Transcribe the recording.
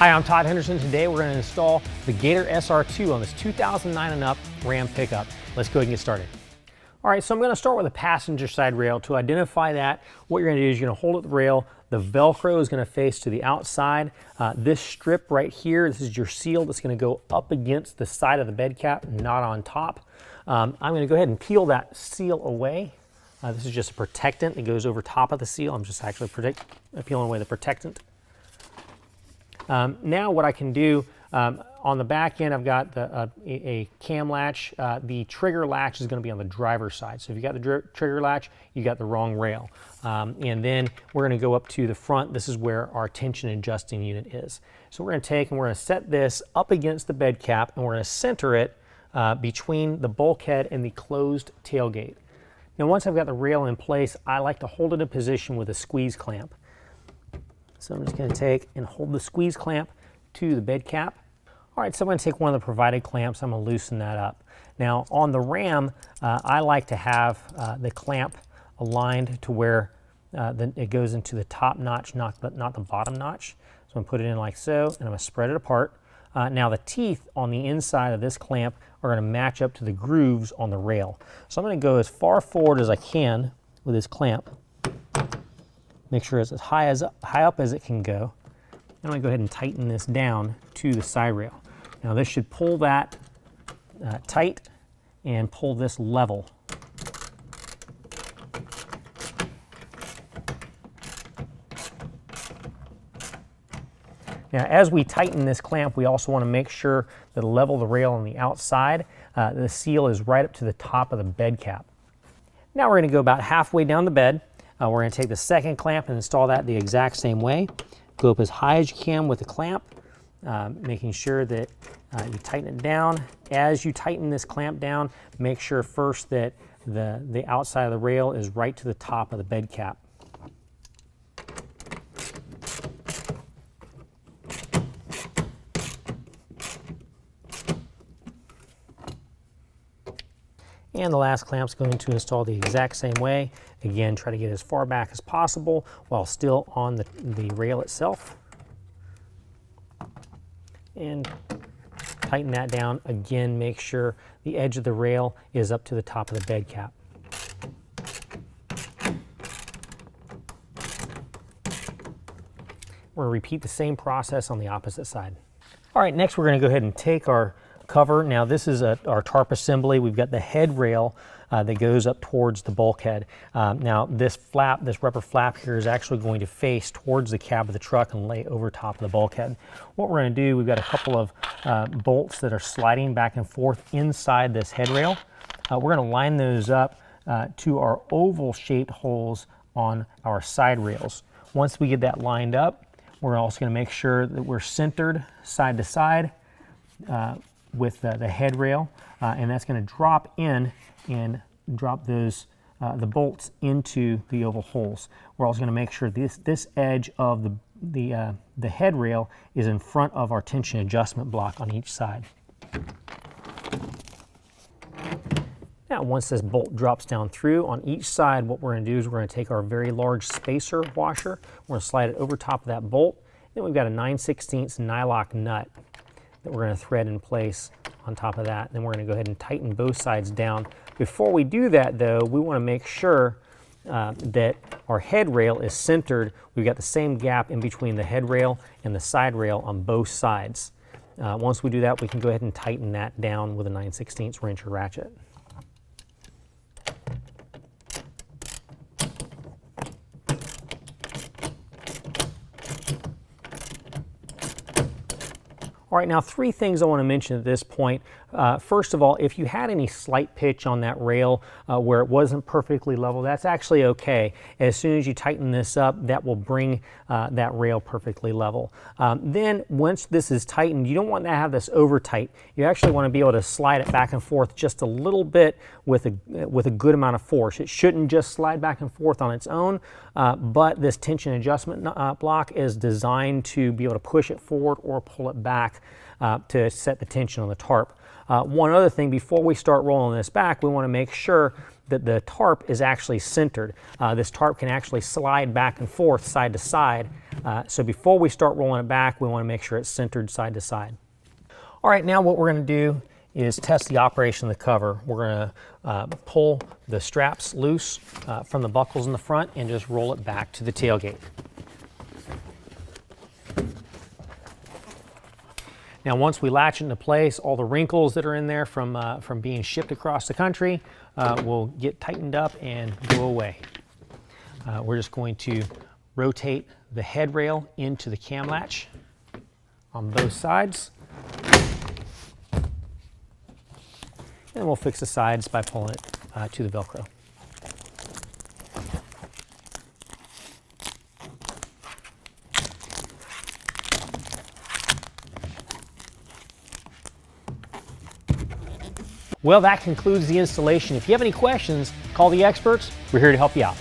Hi, I'm Todd Henderson. Today we're going to install the Gator SR2 on this 2009 and up Ram pickup. Let's go ahead and get started. All right, so I'm going to start with the passenger side rail. To identify that, what you're going to do is you're going to hold at the rail. The Velcro is going to face to the outside. This strip right here, this is your seal that's going to go up against the side of the bed cap, not on top. I'm going to go ahead and peel that seal away. This is just a protectant that goes over top of the seal. I'm just actually peeling away the protectant. Now what I can do, on the back end I've got a cam latch. The trigger latch is going to be on the driver's side. So if you got the trigger latch, you got the wrong rail. And then we're going to go up to the front. This is where our tension adjusting unit is. So we're going to take and we're going to set this up against the bed cap, and we're going to center it between the bulkhead and the closed tailgate. Now once I've got the rail in place, I like to hold it in position with a squeeze clamp. So I'm just going to take and hold the squeeze clamp to the bed cap. All right, so I'm going to take one of the provided clamps. I'm going to loosen that up. Now on the Ram, I like to have the clamp aligned to where it goes into the top notch, not the bottom notch. So I'm going to put it in like so, and I'm going to spread it apart. Now the teeth on the inside of this clamp are going to match up to the grooves on the rail. So I'm going to go as far forward as I can with this clamp. Make sure it's as high up as it can go. I'm going to go ahead and tighten this down to the side rail. Now this should pull that tight and pull this level. Now as we tighten this clamp, we also want to make sure that the level of the rail on the outside, the seal is right up to the top of the bed cap. Now we're going to go about halfway down the bed. We're going to take the second clamp and install that the exact same way. Go up as high as you can with the clamp, making sure that you tighten it down. As you tighten this clamp down, make sure first that the outside of the rail is right to the top of the bed cap. And the last clamp is going to install the exact same way. Again, try to get as far back as possible while still on the rail itself. And tighten that down. Again, make sure the edge of the rail is up to the top of the bed cap. We're going to repeat the same process on the opposite side. All right, next we're going to go ahead and take our cover. Now this is our tarp assembly. We've got the head rail that goes up towards the bulkhead. Now this rubber flap here is actually going to face towards the cab of the truck and lay over top of the bulkhead. What we're going to do, we've got a couple of bolts that are sliding back and forth inside this head rail. We're going to line those up to our oval shaped holes on our side rails. Once we get that lined up, we're also going to make sure that we're centered side to side with the head rail, and that's going to drop in and drop those the bolts into the oval holes. We're also going to make sure this edge of the head rail is in front of our tension adjustment block on each side. Now once this bolt drops down through on each side, what we're going to do is we're going to take our very large spacer washer, we're going to slide it over top of that bolt. Then we've got a 9/16 nylock nut that we're going to thread in place on top of that. Then we're going to go ahead and tighten both sides down. Before we do that though, we want to make sure that our head rail is centered. We've got the same gap in between the head rail and the side rail on both sides. Once we do that, we can go ahead and tighten that down with a 9/16 wrench or ratchet. All right, now three things I want to mention at this point. First of all, if you had any slight pitch on that rail where it wasn't perfectly level, that's actually okay. As soon as you tighten this up, that will bring that rail perfectly level. Then once this is tightened, you don't want to have this over tight. You actually want to be able to slide it back and forth just a little bit with a good amount of force. It shouldn't just slide back and forth on its own, but this tension adjustment block is designed to be able to push it forward or pull it back to set the tension on the tarp. One other thing, before we start rolling this back, we want to make sure that the tarp is actually centered. This tarp can actually slide back and forth side to side So before we start rolling it back, we want to make sure it's centered side to side. All right, now what we're going to do is test the operation of the cover. We're going to pull the straps loose from the buckles in the front and just roll it back to the tailgate. Now once we latch it into place, all the wrinkles that are in there from being shipped across the country will get tightened up and go away. We're just going to rotate the head rail into the cam latch on both sides. And we'll fix the sides by pulling it to the Velcro. Well, that concludes the installation. If you have any questions, call the experts. We're here to help you out.